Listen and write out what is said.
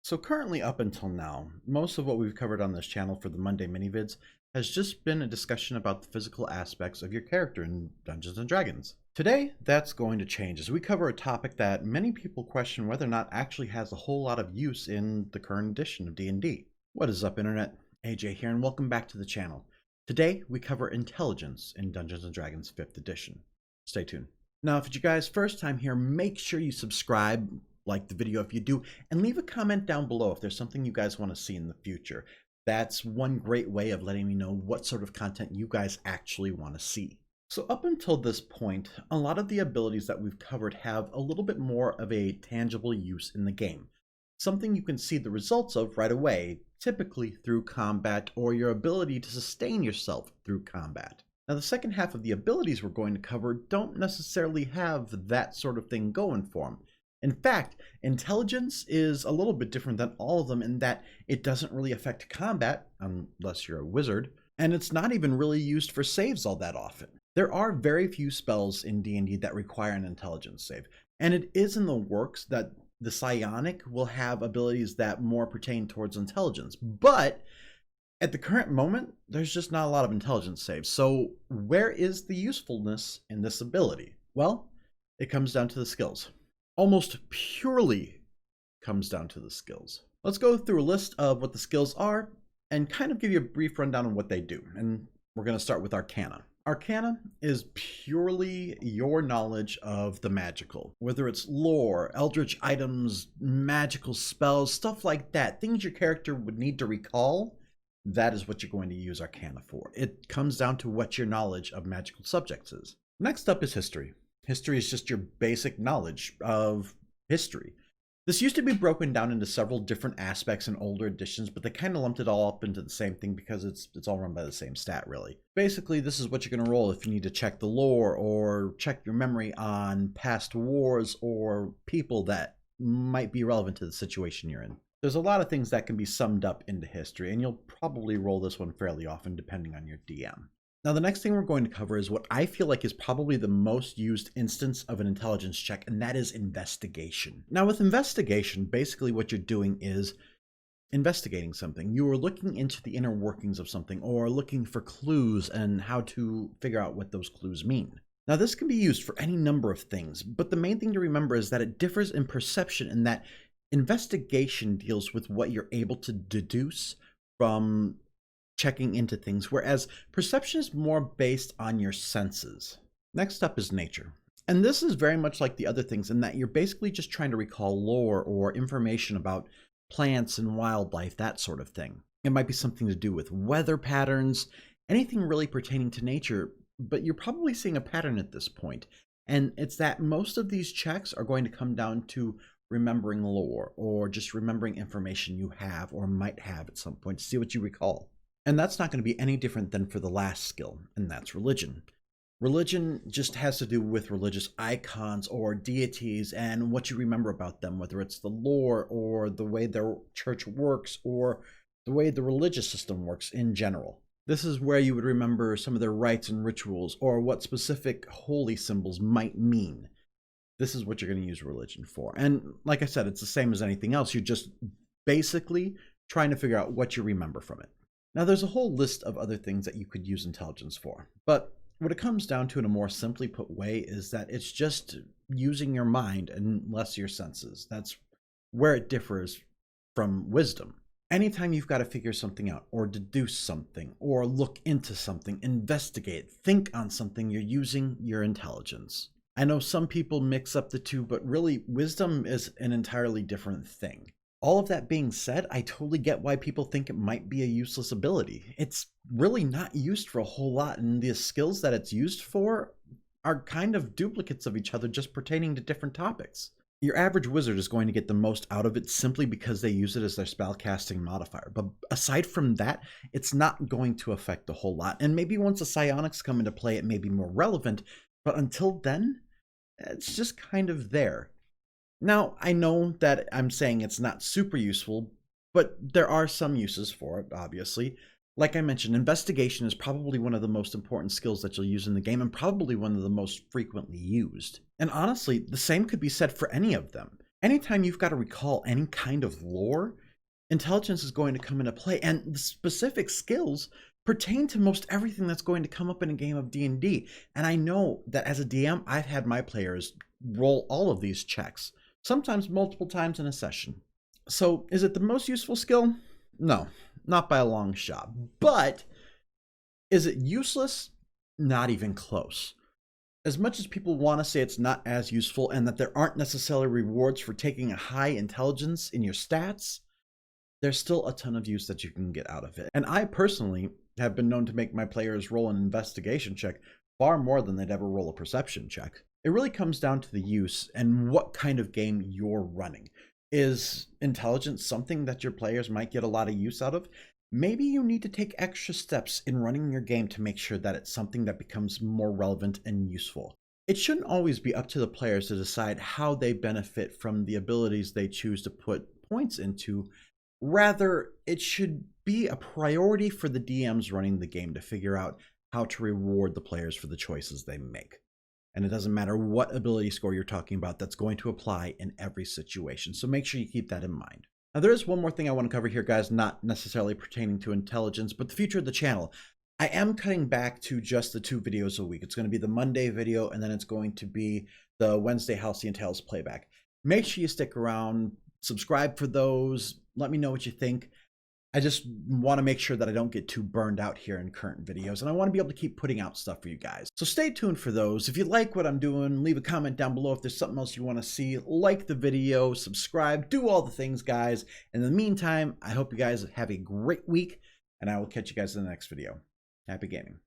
So currently up until now, most of what we've covered on this channel for the Monday mini-vids has just been a discussion about the physical aspects of your character in Dungeons & Dragons. Today, that's going to change as we cover a topic that many people question whether or not actually has a whole lot of use in the current edition of D&D. What is up, Internet? AJ here, and welcome back to the channel. Today, we cover intelligence in Dungeons & Dragons 5th edition. Stay tuned. Now, if it's you guys' first time here, make sure you subscribe, like the video if you do, and leave a comment down below if there's something you guys want to see in the future. That's one great way of letting me know what sort of content you guys actually want to see. So up until this point, a lot of the abilities that we've covered have a little bit more of a tangible use in the game. Something you can see the results of right away, typically through combat or your ability to sustain yourself through combat. Now the second half of the abilities we're going to cover don't necessarily have that sort of thing going for them. In fact, intelligence is a little bit different than all of them in that it doesn't really affect combat, unless you're a wizard, and it's not even really used for saves all that often. There are very few spells in D&D that require an intelligence save, and it is in the works that the psionic will have abilities that more pertain towards intelligence, but at the current moment, there's just not a lot of intelligence saves. So where is the usefulness in this ability? Well, it comes down to the skills. Almost purely comes down to the skills. Let's go through a list of what the skills are and kind of give you a brief rundown on what they do. And we're going to start with Arcana. Arcana is purely your knowledge of the magical, whether it's lore, eldritch items, magical spells, stuff like that, things your character would need to recall. That is what you're going to use Arcana for. It comes down to what your knowledge of magical subjects is. Next up is History. History is just your basic knowledge of history. This used to be broken down into several different aspects in older editions, but they kind of lumped it all up into the same thing because it's all run by the same stat, really. Basically, this is what you're going to roll if you need to check the lore or check your memory on past wars or people that might be relevant to the situation you're in. There's a lot of things that can be summed up into history, and you'll probably roll this one fairly often depending on your DM. Now, the next thing we're going to cover is what I feel like is probably the most used instance of an intelligence check, and that is investigation. Now, with investigation, basically what you're doing is investigating something. You are looking into the inner workings of something or looking for clues and how to figure out what those clues mean. Now, this can be used for any number of things, but the main thing to remember is that it differs in perception in that investigation deals with what you're able to deduce from checking into things, whereas perception is more based on your senses. Next up is nature. And this is very much like the other things in that you're basically just trying to recall lore or information about plants and wildlife, that sort of thing. It might be something to do with weather patterns, anything really pertaining to nature, but you're probably seeing a pattern at this point. And it's that most of these checks are going to come down to remembering lore or just remembering information you have or might have at some point to see what you recall. And that's not going to be any different than for the last skill, and that's religion. Religion just has to do with religious icons or deities and what you remember about them, whether it's the lore or the way their church works or the way the religious system works in general. This is where you would remember some of their rites and rituals or what specific holy symbols might mean. This is what you're going to use religion for. And like I said, it's the same as anything else. You're just basically trying to figure out what you remember from it. Now, there's a whole list of other things that you could use intelligence for, but what it comes down to in a more simply put way is that it's just using your mind and less your senses. That's where it differs from wisdom. Anytime you've got to figure something out or deduce something or look into something, investigate, think on something, you're using your intelligence. I know some people mix up the two, but really wisdom is an entirely different thing. All of that being said, I totally get why people think it might be a useless ability. It's really not used for a whole lot, and the skills that it's used for are kind of duplicates of each other, just pertaining to different topics. Your average wizard is going to get the most out of it simply because they use it as their spellcasting modifier. But aside from that, it's not going to affect a whole lot. And maybe once the psionics come into play, it may be more relevant, but until then, it's just kind of there. Now, I know that I'm saying it's not super useful, but there are some uses for it, obviously. Like I mentioned, investigation is probably one of the most important skills that you'll use in the game and probably one of the most frequently used. And honestly, the same could be said for any of them. Anytime you've got to recall any kind of lore, intelligence is going to come into play, and the specific skills pertain to most everything that's going to come up in a game of D&D. And I know that as a DM, I've had my players roll all of these checks, sometimes multiple times in a session. So is it the most useful skill? No, not by a long shot. But is it useless? Not even close. As much as people want to say it's not as useful and that there aren't necessarily rewards for taking a high intelligence in your stats, there's still a ton of use that you can get out of it. And I personally have been known to make my players roll an investigation check far more than they'd ever roll a perception check. It really comes down to the use and what kind of game you're running. Is intelligence something that your players might get a lot of use out of? Maybe you need to take extra steps in running your game to make sure that it's something that becomes more relevant and useful. It shouldn't always be up to the players to decide how they benefit from the abilities they choose to put points into. Rather, it should be a priority for the DMs running the game to figure out how to reward the players for the choices they make. And it doesn't matter what ability score you're talking about, that's going to apply in every situation. So make sure you keep that in mind. Now, there is one more thing I want to cover here, guys, not necessarily pertaining to intelligence, but the future of the channel. I am cutting back to just the 2 videos a week. It's going to be the Monday video, and then it's going to be the Wednesday Halcyon Tales playback. Make sure you stick around, subscribe for those, let me know what you think. I just want to make sure that I don't get too burned out here in current videos, and I want to be able to keep putting out stuff for you guys. So stay tuned for those. If you like what I'm doing, leave a comment down below if there's something else you want to see. Like the video, subscribe, do all the things, guys. In the meantime, I hope you guys have a great week, and I will catch you guys in the next video. Happy gaming.